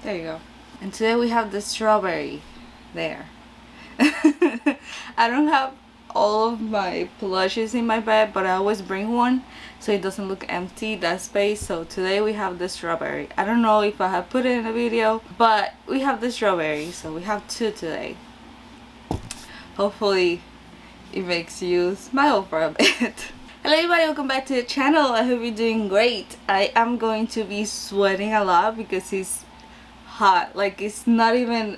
There you go. And today we have the strawberry there. I don't have all of my plushes in my bed, but I always bring one so it doesn't look empty, that space. So today we have the strawberry. I don't know if I have put it in a video, but we have the strawberry, so we have two today. Hopefully it makes you smile for a bit. Hello everybody, welcome back to the channel. I hope you're doing great. I am going to be sweating a lot because it's hot. Like, it's not even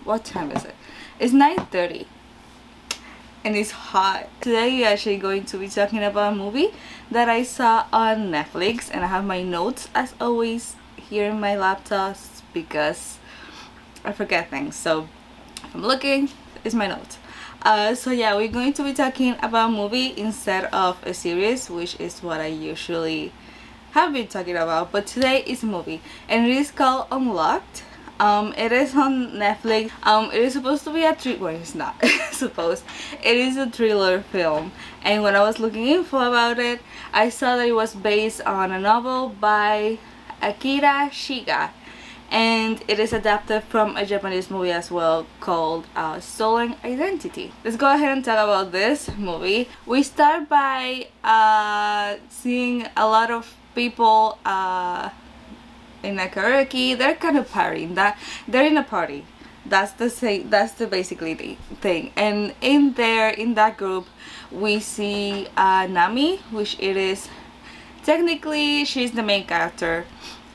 what time is it? It's 9:30 and it's hot. Today we're actually going to be talking about a movie that I saw on Netflix, and I have my notes as always here in my laptop because I forget things. So if I'm looking, it's my notes. So yeah, we're going to be talking about a movie instead of a series, which is what I usually have been talking about, but today is a movie and it is called Unlocked. It is on Netflix. It is supposed to be a well, it's not supposed. It is a thriller film, and when I was looking info about it, I saw that it was based on a novel by Akira Shiga, and it is adapted from a Japanese movie as well called Stolen Identity. Let's go ahead and talk about this movie. We start by seeing a lot of people in a karaoke. They're kind of partying. They're in a party. That's the basically the thing. And in that group, we see Nami, which it is technically she's the main character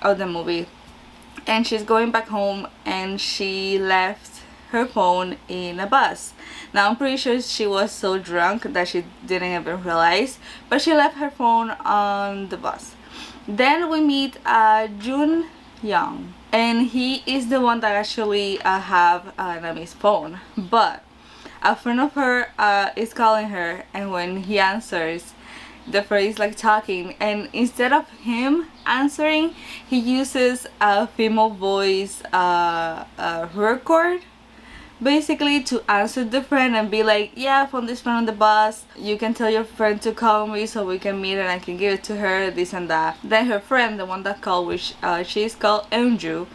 of the movie. And she's going back home, and she left her phone in a bus. Now I'm pretty sure she was so drunk that she didn't even realize, but she left her phone on the bus. Then we meet Jun Young, and he is the one that actually have Nami's phone. But a friend of her is calling her, and when he answers, the friend is like talking, and instead of him answering, he uses a female voice record basically to answer the friend and be like, yeah, I found this friend on the bus, you can tell your friend to call me so we can meet and I can give it to her, this and that. Then her friend, the one that called, which she's called Eunju,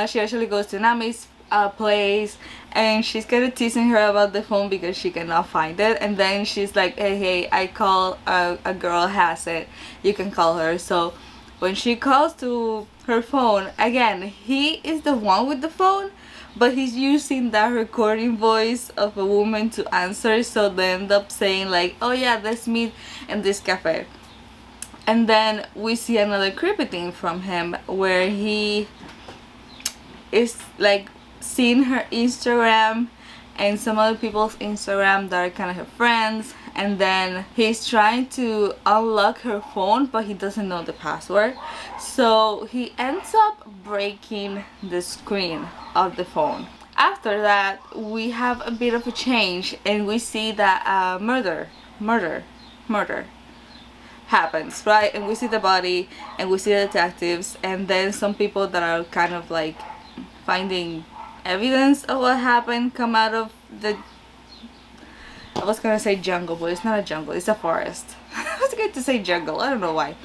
she actually goes to Nami's place, and she's kind of teasing her about the phone because she cannot find it. And then she's like, hey, I call a girl has it, you can call her. So when she calls to her phone again, he is the one with the phone, but he's using that recording voice of a woman to answer. So they end up saying like, oh yeah, let's meet in this cafe. And then we see another creepy thing from him where he is like seeing her Instagram and some other people's Instagram that are kind of her friends, and then he's trying to unlock her phone, but he doesn't know the password, so he ends up breaking the screen of the phone. After that, we have a bit of a change, and we see that murder happens, right? And we see the body, and we see the detectives, and then some people that are kind of like finding evidence of what happened come out of the, I was gonna say jungle, but it's not a jungle, it's a forest. I was going to say jungle, I don't know why.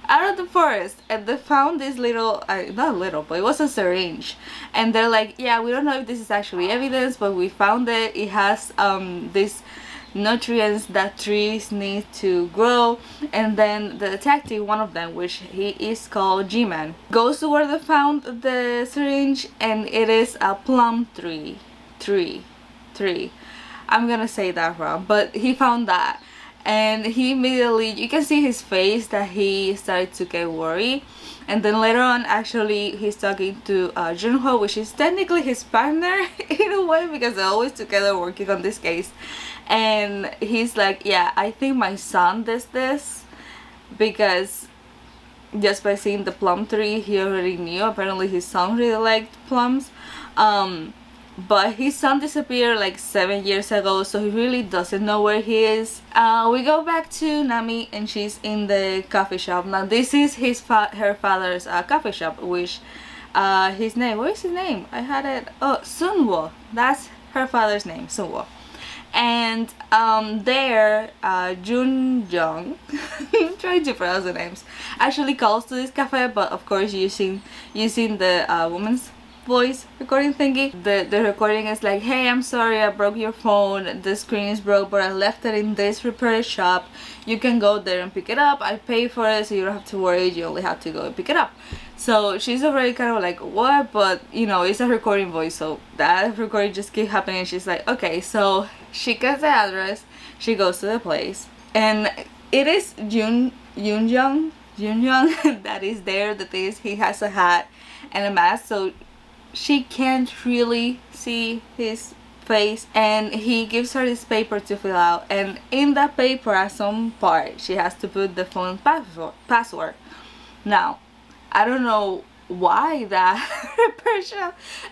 Out of the forest, and they found this little, not little, but it was a syringe, and they're like, yeah, we don't know if this is actually evidence, but we found it. It has this nutrients that trees need to grow. And then the detective, one of them, which he is called G-Man, goes to where they found the syringe, and it is a plum tree. I'm gonna say that wrong, but he found that, and he immediately, you can see his face that he started to get worried. And then later on, actually, he's talking to Junho, which is technically his partner in a way, because they're always together working on this case. And he's like, yeah, I think my son does this, because just by seeing the plum tree, he already knew. Apparently his son really liked plums. But his son disappeared like 7 years ago, so he really doesn't know where he is. We go back to Nami, and she's in the coffee shop. Now this is her father's coffee shop, which his name, what is his name? I had it, oh, Sunwo. That's her father's name, Sunwo. And there, Jun Jung, trying to pronounce the names, actually calls to this cafe, but of course using the woman's voice recording thingy. The recording is like, hey, I'm sorry, I broke your phone, the screen is broke, but I left it in this repair shop. You can go there and pick it up. I pay for it, so you don't have to worry, you only have to go and pick it up. So she's already kind of like, what? But you know, it's a recording voice, so that recording just keep happening. And she's like, okay. So she gets the address, she goes to the place, and it is Yoon Jung that is there. The thing is, he has a hat and a mask, so she can't really see his face, and he gives her this paper to fill out, and in that paper at some part she has to put the phone password. Now I don't know why that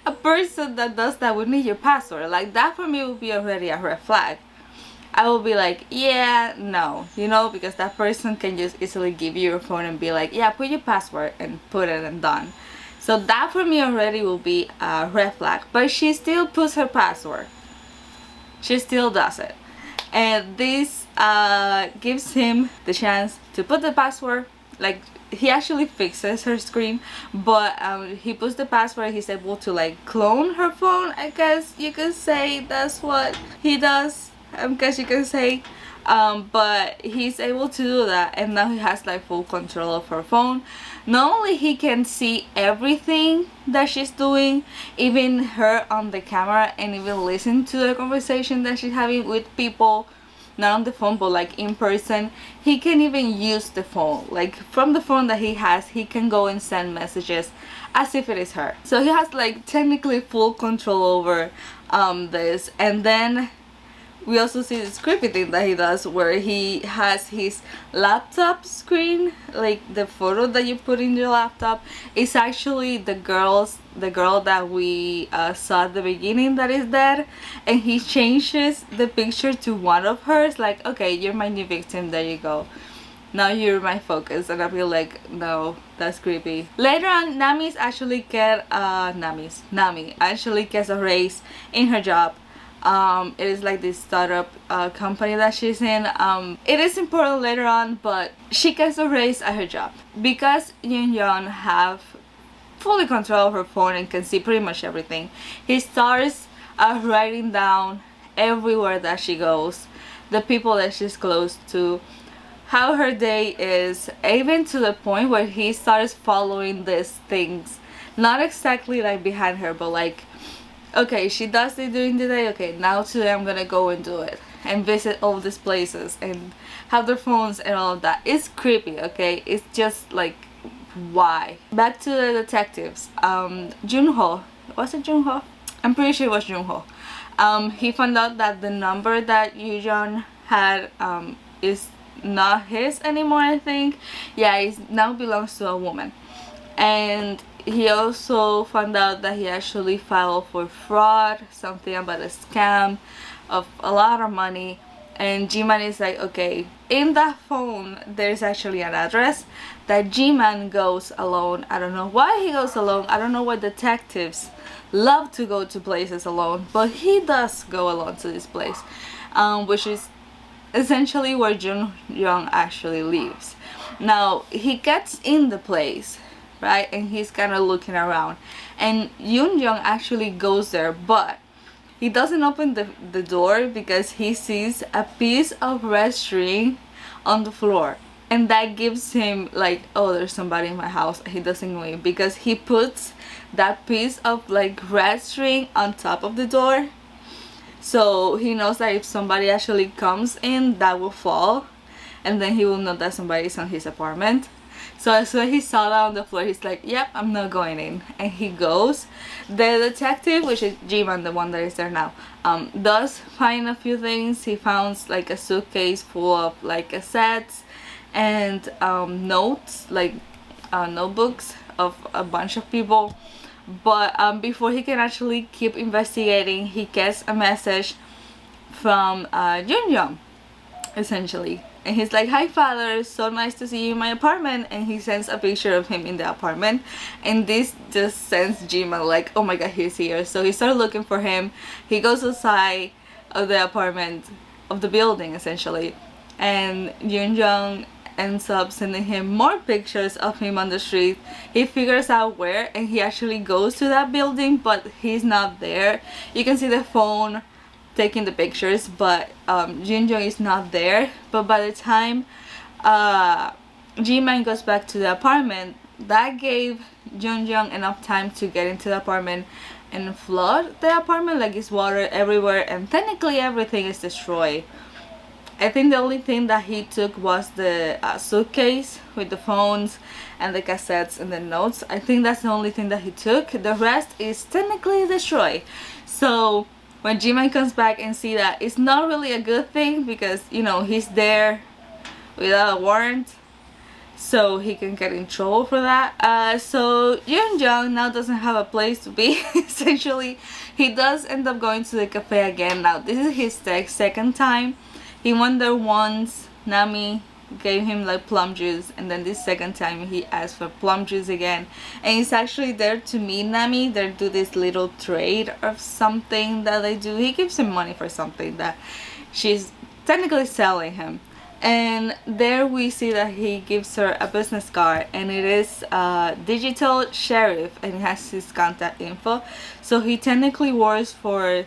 a person that does that would need your password. Like, that for me would be already a red flag. I will be like, yeah, no, you know, because that person can just easily give you your phone and be like, yeah, put your password, and put it and done. So that for me already will be a red flag. But she still puts her password. She still does it. And this gives him the chance to put the password. Like, he actually fixes her screen, but he puts the password. He's able to like clone her phone, I guess you could say. That's what he does, I guess you can say. But he's able to do that, and now he has like full control of her phone. Not only he can see everything that she's doing, even her on the camera, and even listen to the conversation that she's having with people, not on the phone but like in person. He can even use the phone, like from the phone that he has, he can go and send messages as if it is her. So he has like technically full control over this. And then we also see this creepy thing that he does, where he has his laptop screen, like the photo that you put in your laptop is actually the girl that we saw at the beginning that is dead, and he changes the picture to one of hers, like, okay, you're my new victim, there you go, now you're my focus. And I feel like, no, that's creepy. Later on, Nami actually gets a raise in her job. It is like this startup company that she's in. It is important later on, but she gets a raise at her job because Yoon Jung have fully control of her phone and can see pretty much everything. He starts writing down everywhere that she goes, the people that she's close to, how her day is, even to the point where he starts following these things, not exactly like behind her, but like, okay, she does it during the day, okay, now today I'm gonna go and do it and visit all these places and have their phones and all of that. It's creepy, okay? It's just like, why? Back to the detectives. Junho, was it Junho? I'm pretty sure it was Junho. He found out that the number that Yoon had is not his anymore, I think. Yeah, it now belongs to a woman. And he also found out that he actually filed for fraud, something about a scam of a lot of money. And G-Man is like, okay, in that phone there's actually an address that G-Man goes alone. I don't know why he goes alone. I don't know why detectives love to go to places alone, but he does go alone to this place, which is essentially where Yoon Jung actually lives. Now he gets in the place, right, and he's kind of looking around, and Yoon Jung actually goes there, but he doesn't open the door because he sees a piece of red string on the floor, and that gives him like, oh, there's somebody in my house. He doesn't go in because he puts that piece of like red string on top of the door, so he knows that if somebody actually comes in, that will fall, and then he will know that somebody is on his apartment. So as soon as he saw that on the floor, he's like, yep, I'm not going in. And he goes. The detective, which is G-Man, the one that is there now, does find a few things. He found like a suitcase full of like cassettes and notes, like notebooks of a bunch of people. But before he can actually keep investigating, he gets a message from Yoon Jung, essentially. And he's like, hi father, so nice to see you in my apartment. And he sends a picture of him in the apartment, and this just sends G-Man like, oh my god, he's here. So he started looking for him. He goes outside of the apartment, of the building essentially, and Yoon Jung ends up sending him more pictures of him on the street. He figures out where, and he actually goes to that building, but he's not there. You can see the phone taking the pictures, but Jin-young is not there. But by the time Ji-man goes back to the apartment, that gave Jin-young enough time to get into the apartment and flood the apartment, like it's water everywhere, and technically everything is destroyed. I think the only thing that he took was the suitcase with the phones and the cassettes and the notes. I think that's the only thing that he took. The rest is technically destroyed. So when Ji-man comes back and see that, it's not really a good thing, because you know he's there without a warrant, so he can get in trouble for that. So Jin-young now doesn't have a place to be. Essentially, he does end up going to the cafe again. Now this is his second time. He went there once, Nami gave him like plum juice, and then this second time he asked for plum juice again, and he's actually there to meet Nami. They do this little trade of something that they do. He gives him money for something that she's technically selling him, and there we see that he gives her a business card, and it is digital sheriff, and it has his contact info. So he technically works for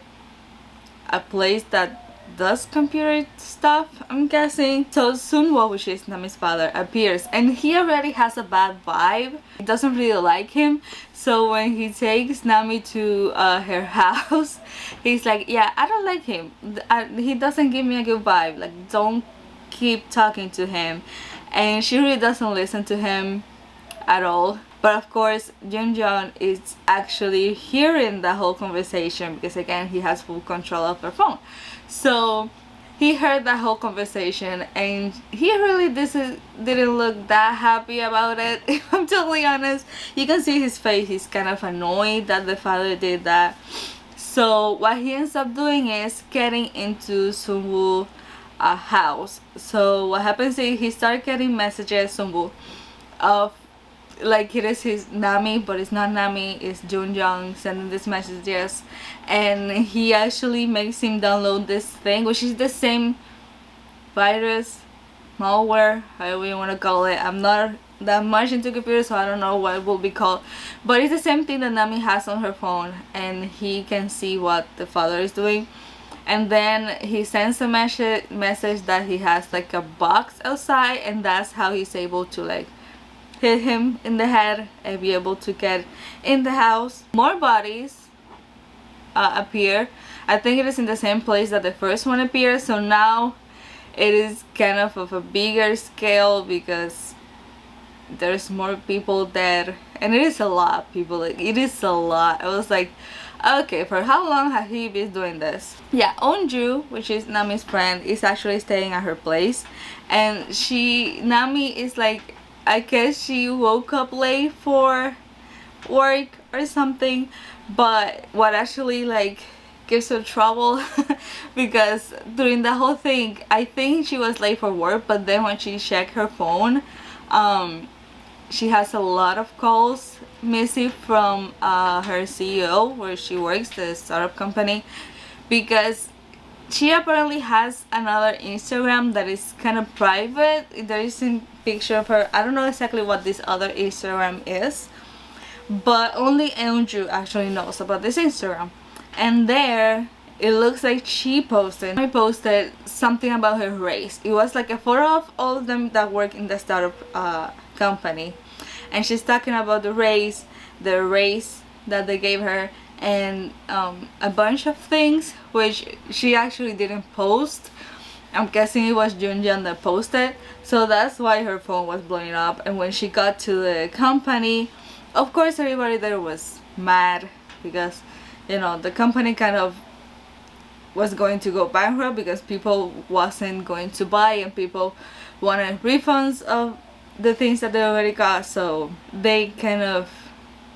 a place that does computer stuff, I'm guessing. So Sunwo, which is Nami's father, appears, and he already has a bad vibe. He doesn't really like him. So when he takes Nami to her house, he's like, yeah, I don't like him. He doesn't give me a good vibe. Like, don't keep talking to him. And she really doesn't listen to him at all. But of course, Jin-young is actually hearing the whole conversation, because again, he has full control of her phone. So he heard that whole conversation, and he really didn't look that happy about it. If I'm totally honest, you can see his face. He's kind of annoyed that the father did that. So what he ends up doing is getting into Sunwoo's house. So what happens is he starts getting messages, Sunwoo, of like it is his Nami, but it's not Nami, it's Jin-young sending these messages, and he actually makes him download this thing, which is the same virus, malware, however you want to call it. I'm not that much into computers, so I don't know what it will be called, but it's the same thing that Nami has on her phone, and he can see what the father is doing. And then he sends a message that he has like a box outside, and that's how he's able to like hit him in the head and be able to get in the house. More bodies appear. I think it is in the same place that the first one appeared, so now it is kind of a bigger scale, because there's more people there, and it is a lot of people. It is a lot. I was like, okay, for how long has he been doing this? Yeah, Onju, which is Nami's friend, is actually staying at her place, and Nami is like, I guess she woke up late for work or something, but what actually like gives her trouble because during the whole thing, I think she was late for work, but then when she checked her phone, she has a lot of calls missing from her CEO where she works, the startup company, because she apparently has another Instagram that is kind of private. There isn't picture of her. I don't know exactly what this other Instagram is, but only Eunju actually knows about this Instagram. And there it looks like she posted something about her race. It was like a photo of all of them that work in the startup company, and she's talking about the race that they gave her, and a bunch of things which she actually didn't post. I'm guessing it was Jin-young that posted, so that's why her phone was blowing up. And when she got to the company, of course everybody there was mad, because you know the company kind of was going to go bankrupt because people wasn't going to buy, and people wanted refunds of the things that they already got. So they kind of,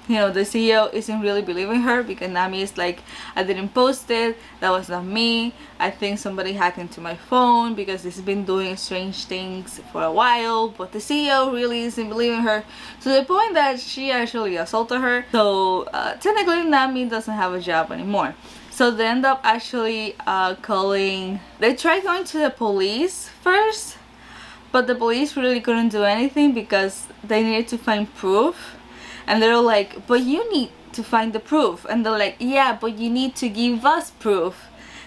you know, the CEO isn't really believing her, because Nami is like, I didn't post it, that was not me, I think somebody hacked into my phone because it's been doing strange things for a while. But the CEO really isn't believing her, to the point that she actually assaulted her. So technically Nami doesn't have a job anymore. So they end up actually they tried going to the police first, but the police really couldn't do anything because they needed to find proof. And they're like, but you need to find the proof. And they're like, yeah, but you need to give us proof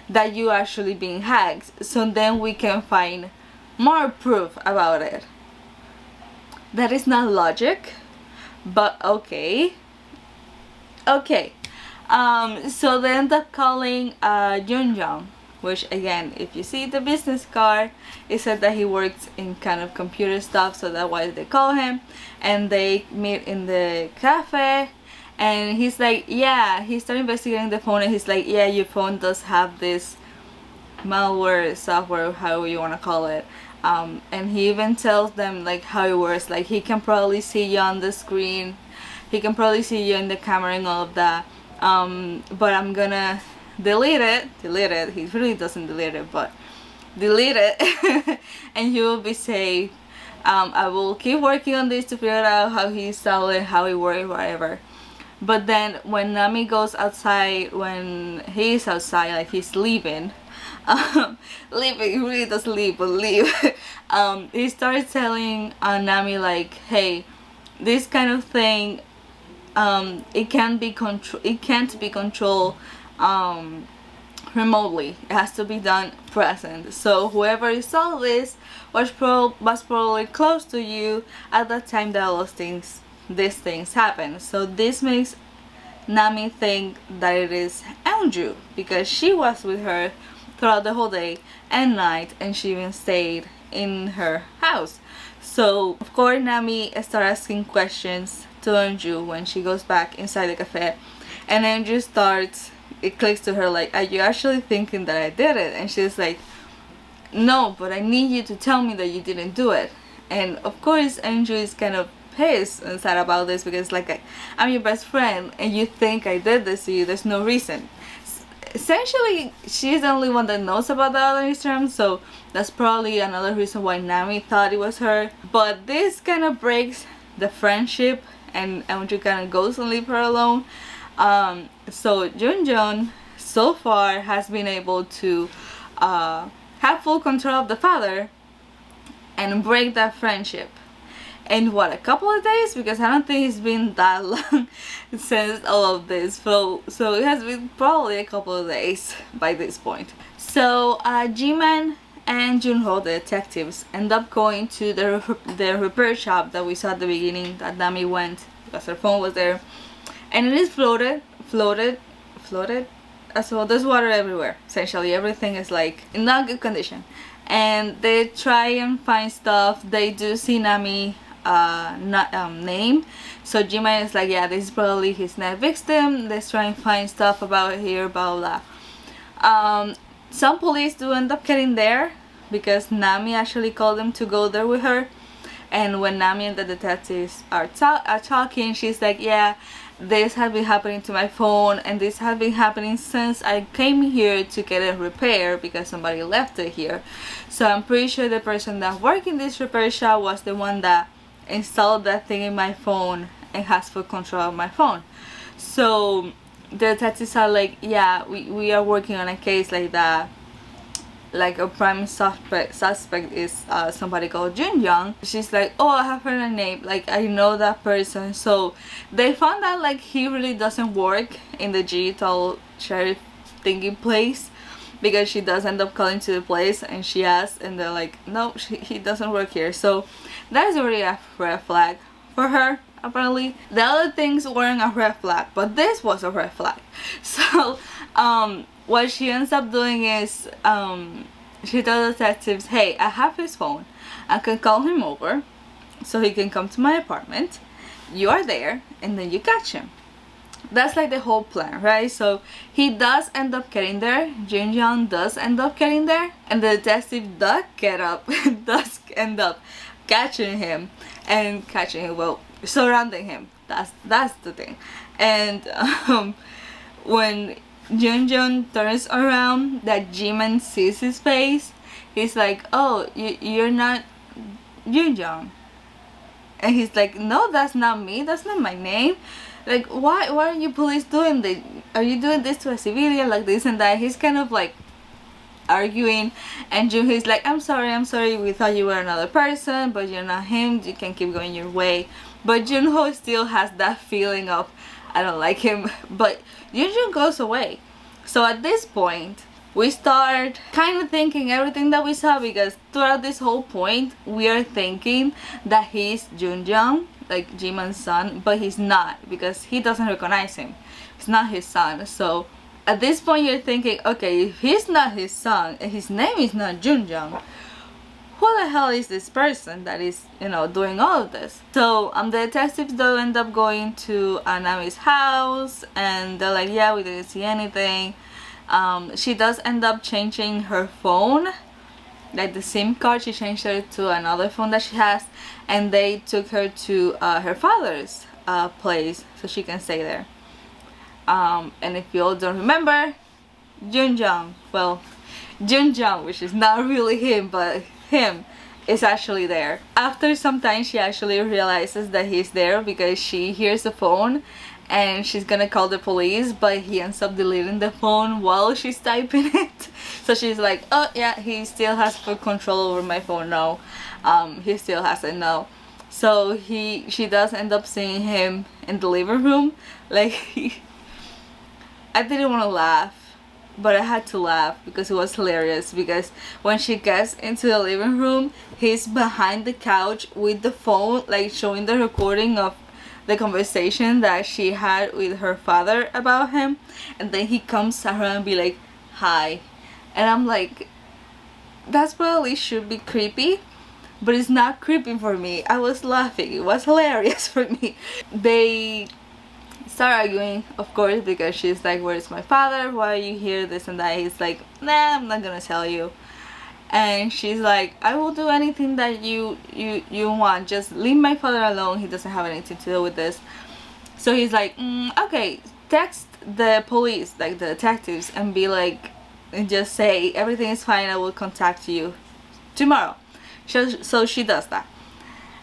that you actually being hacked, so then we can find more proof about it. That is not logic, but okay. So they end up calling Jun Jung, which again, if you see the business card, it said that he works in kind of computer stuff, so that's why they call him. And they meet in the cafe, and he's like, yeah, he started investigating the phone, and he's like, yeah, your phone does have this malware software, however you want to call it. And he even tells them like how it works, like he can probably see you on the screen, he can probably see you in the camera and all of that. But I'm gonna delete it. He really doesn't delete it, but delete it and you will be safe. I will keep working on this to figure out how he installed it, how it works, whatever. But then when Nami goes outside, when he's outside, like he's leaving, leaving, he really doesn't leave, but leave. He starts telling Nami like, hey, this kind of thing, it can't be controlled remotely. It has to be done present. So whoever installed this was probably close to you at the time that these things happen. So this makes Nami think that it is Eunju, because she was with her throughout the whole day and night, and she even stayed in her house. So of course Nami starts asking questions to Eunju when she goes back inside the cafe, and Eunju it clicks to her like, are you actually thinking that I did it? And she's like, no, but I need you to tell me that you didn't do it. And of course Eunju is kind of pissed and sad about this, because like, I'm your best friend and you think I did this to you, there's no reason. Essentially, she's the only one that knows about the other Instagram, so that's probably another reason why Nami thought it was her. But this kind of breaks the friendship, and Eunju kind of goes and leave her alone. So Junjun so far has been able to have full control of the father and break that friendship in what, a couple of days, because I don't think it's been that long since all of this, so it has been probably a couple of days by this point. So Jiman and Junho, the detectives, end up going to the repair shop that we saw at the beginning that Nami went because her phone was there, and it is flooded as well. There's water everywhere. Essentially everything is like in not good condition, and they try and find stuff. They do see Nami name, so Jiman is like, yeah, this is probably his next victim. Let's try and find stuff about here, blah blah. Some police do end up getting there because Nami actually called them to go there with her, and when Nami and the detectives are talking, she's like, yeah, this has been happening to my phone, and this has been happening since I came here to get it repaired because somebody left it here. So I'm pretty sure the person that worked in this repair shop was the one that installed that thing in my phone and has full control of my phone. So the detectives are like, yeah, we are working on a case like that. Like a prime suspect is somebody called Jun Young. She's like, oh, I have heard her name, like I know that person. So they found out like he really doesn't work in the digital sheriff thingy place, because she does end up calling to the place and she asks, and they're like, no, he doesn't work here. So that is already a red flag for her. Apparently the other things weren't a red flag, but this was a red flag. So what she ends up doing is she tells the detectives, hey, I have his phone, I can call him over so he can come to my apartment, you are there, and then you catch him. That's like the whole plan, right? So he does end up getting there, Jin Young does end up getting there, and the detective does end up catching him, well, surrounding him. That's the thing. And when Jun turns around, that Jiman sees his face, he's like, oh, you're not Jun. And he's like, no, that's not me, that's not my name. Like, why are you police doing this? Are you doing this to a civilian, like this and that? He's kind of like arguing, and Junho's like, I'm sorry, we thought you were another person, but you're not him, you can keep going your way. But Junho still has that feeling of, I don't like him, but Junjun goes away. So at this point, we start kind of thinking everything that we saw, because throughout this whole point, we are thinking that he's Junjun, like Jiman's son, but he's not, because he doesn't recognize him. It's not his son. So at this point, you're thinking, okay, if he's not his son and his name is not Junjun, who the hell is this person that is, you know, doing all of this? So the detectives do end up going to Nami's house, and they're like, yeah, we didn't see anything. She does end up changing her phone, like the SIM card, she changed it to another phone that she has, and they took her to her father's place so she can stay there. And if you all don't remember, Junjun, well, Junjun, which is not really him, but him, is actually there. After some time, she actually realizes that he's there because she hears the phone and she's gonna call the police, but he ends up deleting the phone while she's typing it. So she's like, oh yeah, he still has full control over my phone now. He still has it now. So she does end up seeing him in the living room. Like, I didn't want to laugh, but I had to laugh because it was hilarious. Because when she gets into the living room, he's behind the couch with the phone, like showing the recording of the conversation that she had with her father about him, and then he comes around and be like, hi. And I'm like, that's probably should be creepy, but it's not creepy for me. I was laughing, it was hilarious for me. They start arguing, of course, because she's like, where's my father, why are you here, this and that. He's like, nah, I'm not gonna tell you. And she's like, I will do anything that you want, just leave my father alone, he doesn't have anything to do with this. So he's like, okay, text the police, like the detectives, and be like, and just say everything is fine, I will contact you tomorrow. So she does that,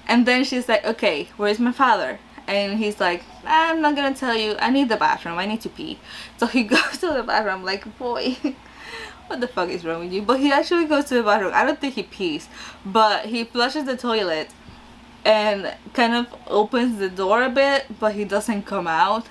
and then she's like, okay, where's my father? And he's like, I'm not gonna tell you, I need the bathroom, I need to pee. So he goes to the bathroom. I'm like, boy, what the fuck is wrong with you? But he actually goes to the bathroom. I don't think he pees, but he flushes the toilet and kind of opens the door a bit, but he doesn't come out.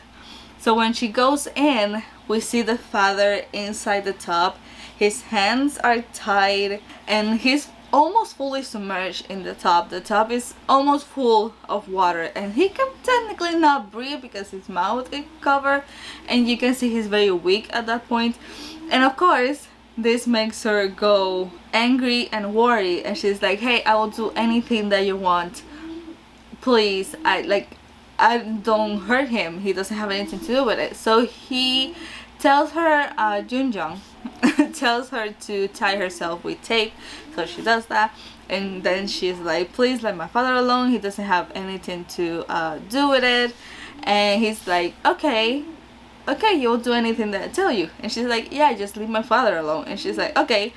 So when she goes in, we see the father inside the tub. His hands are tied and he's almost fully submerged in the tub. The tub is almost full of water, and he can technically not breathe because his mouth is covered, and you can see he's very weak at that point. And of course, this makes her go angry and worried, and she's like, hey, I will do anything that you want, please. I don't hurt him, he doesn't have anything to do with it. So he tells her, Junjun tells her to tie herself with tape, so she does that. And then she's like, please let my father alone, he doesn't have anything to do with it. And he's like, okay, you'll do anything that I tell you. And she's like, yeah, just leave my father alone. And she's like, okay,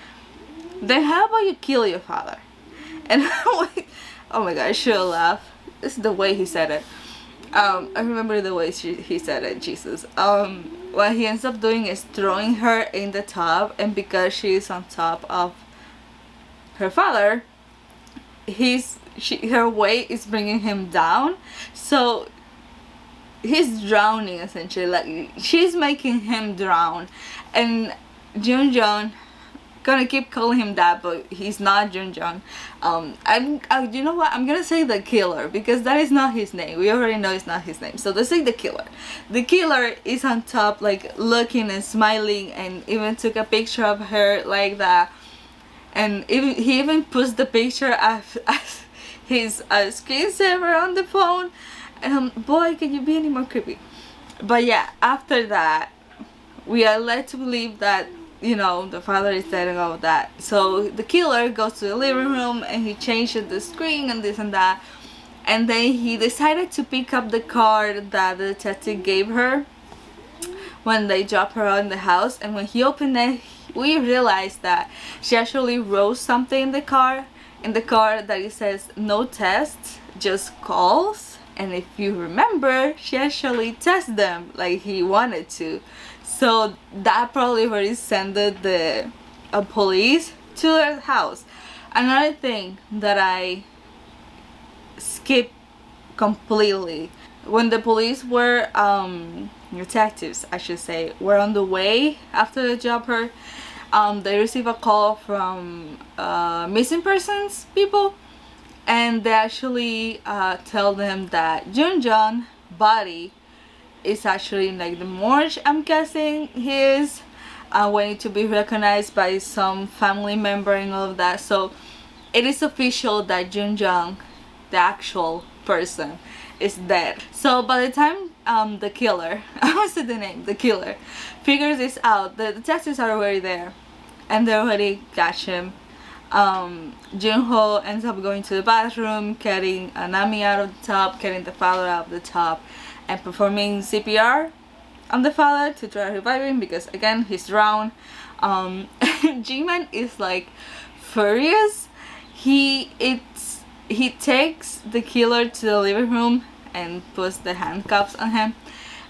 then how about you kill your father? And I'm like, oh my god, I should laugh. This is the way he said it. I remember the way he said it, Jesus. What he ends up doing is throwing her in the tub, and because she's on top of her father, her weight is bringing him down, so he's drowning essentially. Like, she's making him drown. And Junjun, gonna keep calling him that, but he's not Junjun. You know what, I'm gonna say the killer, because that is not his name. We already know it's not his name, so let's say the killer. The killer is on top, like looking and smiling, and even took a picture of her like that. And he even puts the picture as his screensaver on the phone. And boy, can you be any more creepy? But yeah, after that, we are led to believe that, you know, the father is dead and all of that. So the killer goes to the living room and he changes the screen and this and that. And then he decided to pick up the card that the detective gave her when they dropped her out in the house. And when he opened it, we realized that she actually wrote something in the card that it says, no tests, just calls. And if you remember, she actually tested them like he wanted to. So that probably rescinded the a police to their house. Another thing that I skipped completely, when the police were detectives I should say, were on the way after the job her, they received a call from missing persons people, and they actually tell them that Jun body is actually in like the morgue, I'm guessing he is, waiting to be recognized by some family member and all of that. So it is official that Jun, the actual person, is dead. So by the time the killer, I want to say the name, the killer, figures this out, the detectives are already there and they already catch him. Junho ends up going to the bathroom, getting Nami out of the tub, getting the father out of the tub, and performing CPR on the father to try to revive him because again he's drowned. G-Man is like furious. He takes the killer to the living room and puts the handcuffs on him,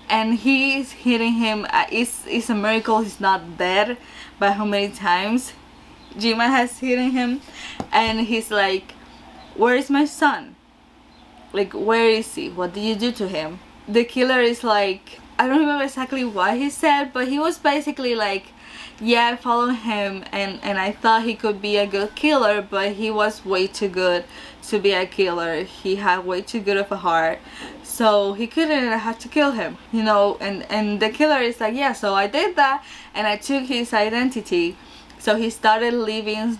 and he's hitting him. It's a miracle he's not dead by how many times G-Man has hitting him, and he's like, where is my son? Like, where is he? What did you do to him? The killer is like, I don't remember exactly what he said, but he was basically like, yeah, I followed him and I thought he could be a good killer, but he was way too good to be a killer. He had way too good of a heart, so he couldn't, and I had to kill him, you know. And the killer is like, yeah, so I did that and I took his identity. So he started living,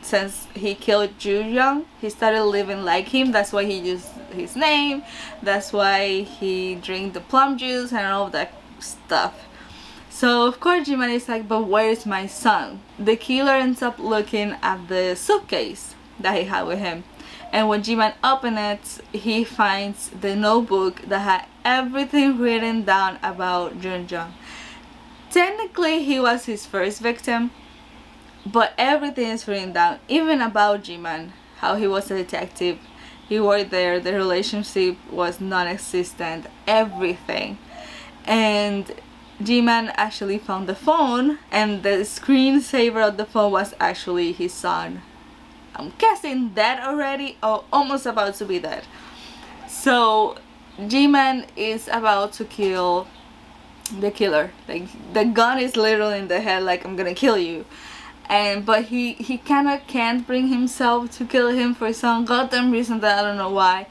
since he killed Ju-young, he started living like him. That's why he used his name, that's why he drank the plum juice and all that stuff. So of course G-Man is like, but where is my son? The killer ends up looking at the suitcase that he had with him, and when G-Man opens it, he finds the notebook that had everything written down about Jun. Technically he was his first victim, but everything is written down, even about G-Man, how he was a detective, he worked there, the relationship was non-existent, everything. And G-Man actually found the phone, and the screensaver of the phone was actually his son. I'm guessing dead already, or almost about to be dead. So G-Man is about to kill the killer. Like, the gun is literally in the head, like, I'm gonna kill you. But he kind of can't bring himself to kill him for some goddamn reason that I don't know why.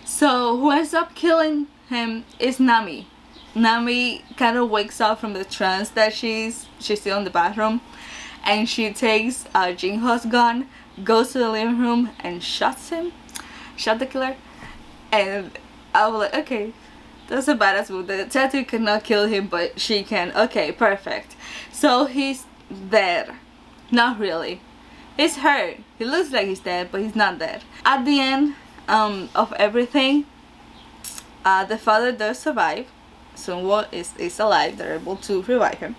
So who ends up killing him is Nami. Nami kind of wakes up from the trance that she's still in the bathroom, and she takes Jinho's gun, goes to the living room and shot the killer. And I was like, okay, that's a badass move. The tattoo cannot kill him, but she can. Okay, perfect. So he's dead. Not really. He's hurt. He looks like he's dead, but he's not dead. At the end of everything, the father does survive. Sunwoo is alive. They're able to revive him.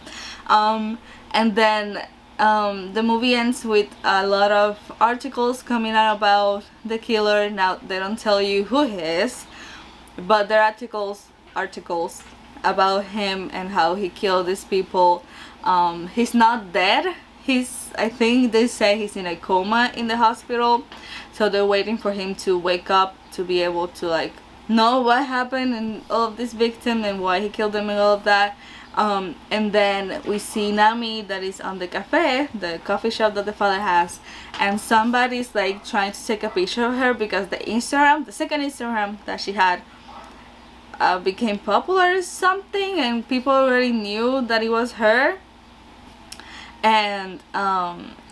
And then the movie ends with a lot of articles coming out about the killer. Now they don't tell you who he is, but there are articles about him and how he killed these people. He's not dead. I think they say he's in a coma in the hospital, so they're waiting for him to wake up to be able to like know what happened and all of this victim and why he killed them and all of that. And then we see Nami that is on the cafe, the coffee shop that the father has, and somebody's like trying to take a picture of her because the second Instagram that she had became popular or something, and people already knew that it was her. And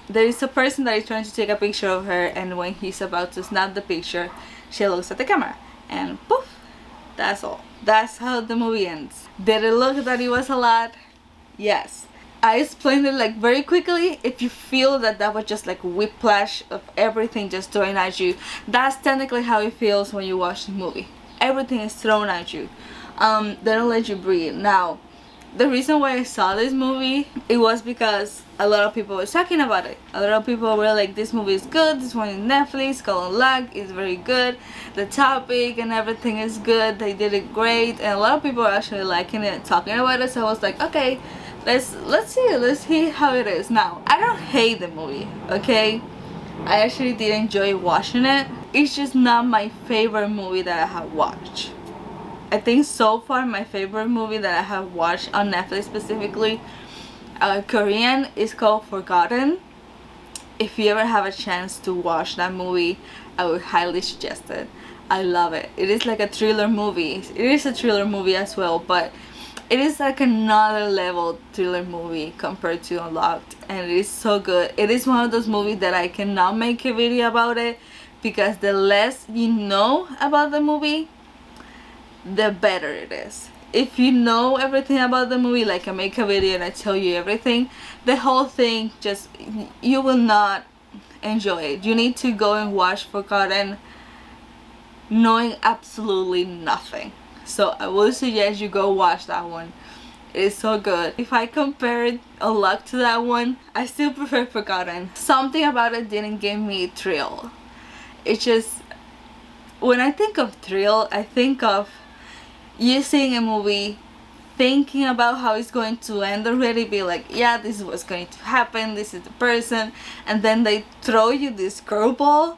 there is a person that is trying to take a picture of her, and when he's about to snap the picture, she looks at the camera and poof, that's all. That's how the movie ends. Did it look that it was a lot? Yes. I explained it like very quickly. If you feel that that was just like whiplash of everything just thrown at you, that's technically how it feels when you watch the movie. Everything is thrown at you. They don't let you breathe. Now, the reason why I saw this movie, it was because a lot of people were talking about it. A lot of people were like, this movie is good, this one is Netflix, Colin Lag is very good, the topic and everything is good, they did it great, and a lot of people are actually liking it, talking about it. So I was like, okay, let's see how it is. Now, I don't hate the movie, okay? I actually did enjoy watching it. It's just not my favorite movie that I have watched. I think so far my favorite movie that I have watched on Netflix, specifically Korean, is called Forgotten. If you ever have a chance to watch that movie, I would highly suggest it. I love it. It is like a thriller movie. It is a thriller movie as well, but it is like another level thriller movie compared to Unlocked, and it is so good. It is one of those movies that I cannot make a video about it, because the less you know about the movie, the better it is. If you know everything about the movie, like I make a video and I tell you everything, the whole thing just, you will not enjoy it. You need to go and watch Forgotten knowing absolutely nothing. So I will suggest you go watch that one. It is so good. If I compared Unlocked to that one, I still prefer Forgotten. Something about it didn't give me thrill. It's just, when I think of thrill, I think of you seeing a movie, thinking about how it's going to end already, be like, yeah, this is what's going to happen, this is the person, and then they throw you this curveball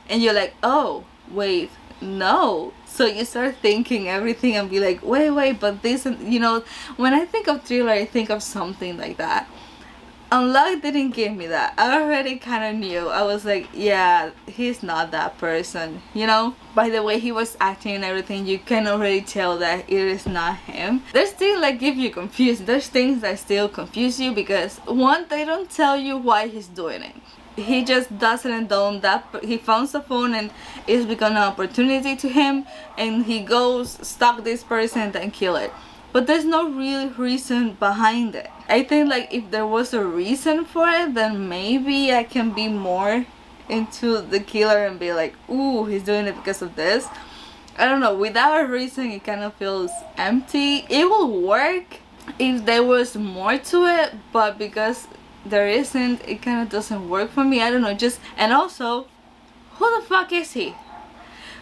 and you're like, oh wait, no. So you start thinking everything and be like, wait, but this, you know, when I think of thriller, I think of something like that. Unlocked didn't give me that. I already kind of knew. I was like, yeah, he's not that person, you know? By the way he was acting and everything, you can already tell that it is not him. There's still like, if you're confused, there's things that still confuse you, because one, they don't tell you why he's doing it. He just does it and done that. He found the phone and it's become an opportunity to him, and he goes stalk this person and then kill it. But there's no real reason behind it. I think like if there was a reason for it, then maybe I can be more into the killer and be like, ooh, he's doing it because of this. I don't know, without a reason it kind of feels empty. It will work if there was more to it, but because there isn't, it kind of doesn't work for me. I don't know, just, and also, who the fuck is he?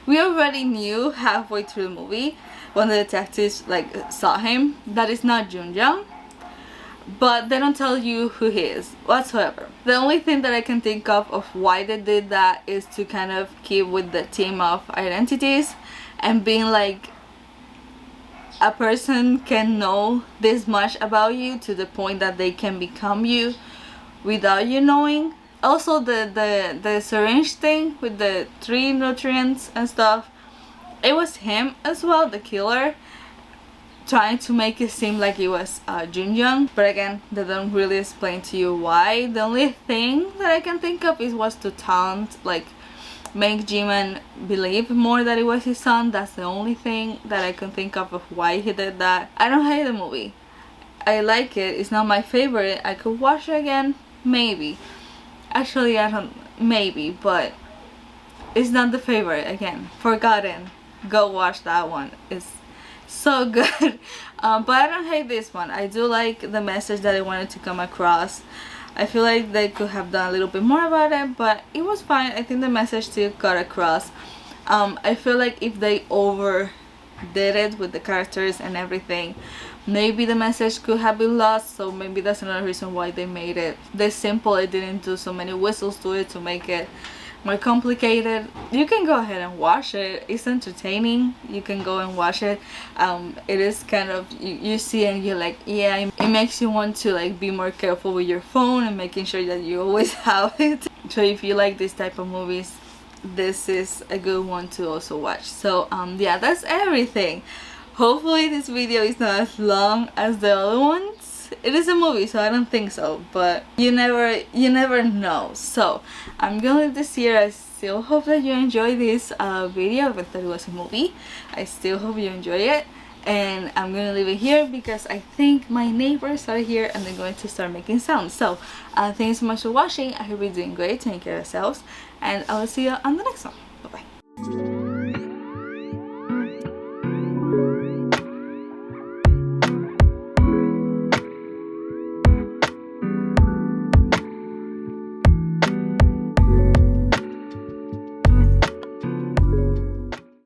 We already knew halfway through the movie, when the detectives like saw him, that it's not Junjang, but they don't tell you who he is whatsoever. The only thing that I can think of why they did that is to kind of keep with the theme of identities, and being like, a person can know this much about you to the point that they can become you without you knowing. Also the syringe thing with the 3 nutrients and stuff, it was him as well, the killer, trying to make it seem like it was Junjang, but again, they don't really explain to you why. The only thing that I can think of was to taunt, like make Jimin believe more that it was his son. That's the only thing that I can think of why he did that. I don't hate the movie. I like it. It's not my favorite. I could watch it again, maybe. Actually, I don't, maybe, but it's not the favorite. Again, Forgotten. Go watch that one. It's so good. But I don't hate this one. I do like the message that I wanted to come across. I feel like they could have done a little bit more about it, but it was fine. I think the message still got across. I feel like if they overdid it with the characters and everything, maybe the message could have been lost. So maybe that's another reason why they made it this simple. It didn't do so many whistles to it to make it more complicated. You can go ahead and watch it. It's entertaining. You can go and watch it. It is kind of, you see and you're like, yeah, it makes you want to like be more careful with your phone and making sure that you always have it. So if you like this type of movies, this is a good one to also watch. So yeah, that's everything. Hopefully this video is not as long as the other ones. It is a movie, so I don't think so, but you never know. So I'm gonna leave this here. I still hope that you enjoy this video, even though it was a movie. I still hope you enjoy it, and I'm gonna leave it here because I think my neighbors are here and they're going to start making sounds. So thanks so much for watching. I hope you're doing great, taking care of yourselves, and I will see you on the next one.